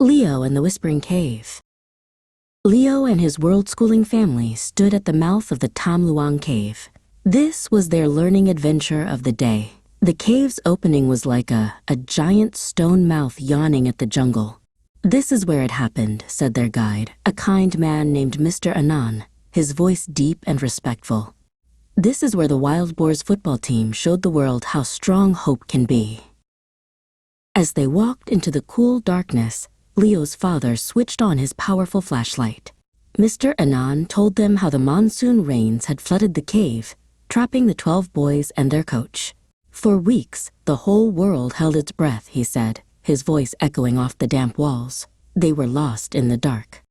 Leo and the Whispering Cave. Leo and his world-schooling family stood at the mouth of the Tham Luang cave. This was their learning adventure of the day. The cave's opening was like a giant stone mouth yawning at the jungle. "This is where it happened," said their guide, a kind man named Mr. Anand, his voice deep and respectful. "This is where the Wild Boars football team showed the world how strong hope can be." As they walked into the cool darkness, Leo's father switched on his powerful flashlight. Mr. Anand told them how the monsoon rains had flooded the cave, trapping the 12 boys and their coach. For weeks, the whole world held its breath, he said, his voice echoing off the damp walls. They were lost in the dark.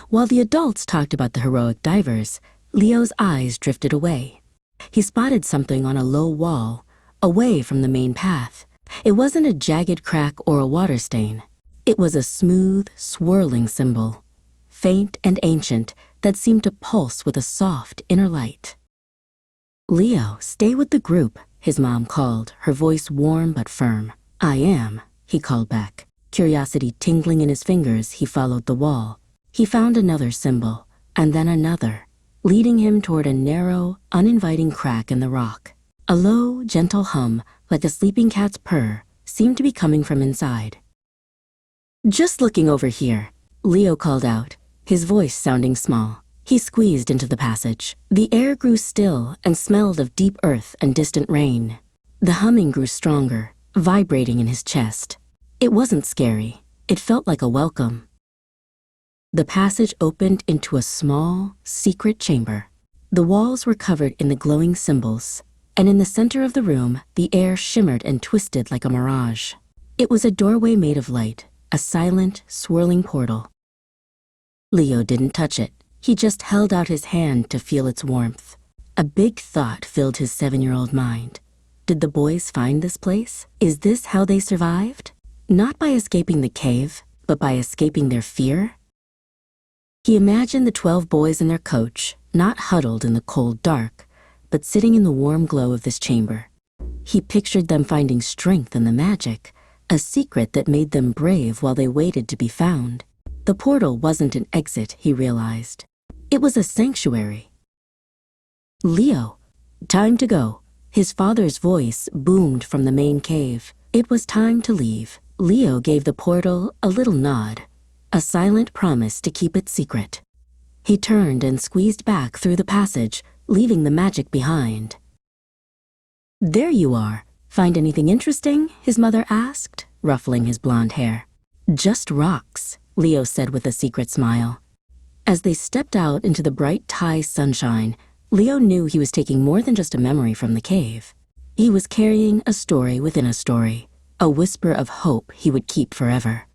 While the adults talked about the heroic divers, Leo's eyes drifted away. He spotted something on a low wall, away from the main path. It wasn't a jagged crack or a water stain. It was a smooth, swirling symbol, faint and ancient, that seemed to pulse with a soft inner light. "Leo, stay with the group," his mom called, her voice warm but firm. "I am," he called back. Curiosity tingling in his fingers, he followed the wall. He found another symbol, and then another, leading him toward a narrow, uninviting crack in the rock. A low, gentle hum, like a sleeping cat's purr, seemed to be coming from inside. "Just looking over here," Leo called out, his voice sounding small. He squeezed into the passage. The air grew still and smelled of deep earth and distant rain. The humming grew stronger, vibrating in his chest. It wasn't scary. It felt like a welcome. The passage opened into a small, secret chamber. The walls were covered in the glowing symbols, and in the center of the room, the air shimmered and twisted like a mirage. It was a doorway made of light, a silent, swirling portal. Leo didn't touch it. He just held out his hand to feel its warmth. A big thought filled his 7-year-old mind. Did the boys find this place? Is this how they survived? Not by escaping the cave, but by escaping their fear? He imagined the 12 boys and their coach, not huddled in the cold dark, but sitting in the warm glow of this chamber. He pictured them finding strength in the magic, a secret that made them brave while they waited to be found. The portal wasn't an exit, he realized. It was a sanctuary. "Leo, time to go." His father's voice boomed from the main cave. It was time to leave. Leo gave the portal a little nod, a silent promise to keep it secret. He turned and squeezed back through the passage, leaving the magic behind. "There you are. Find anything interesting?" his mother asked, ruffling his blonde hair. "Just rocks," Leo said with a secret smile. As they stepped out into the bright Thai sunshine, Leo knew he was taking more than just a memory from the cave. He was carrying a story within a story, a whisper of hope he would keep forever.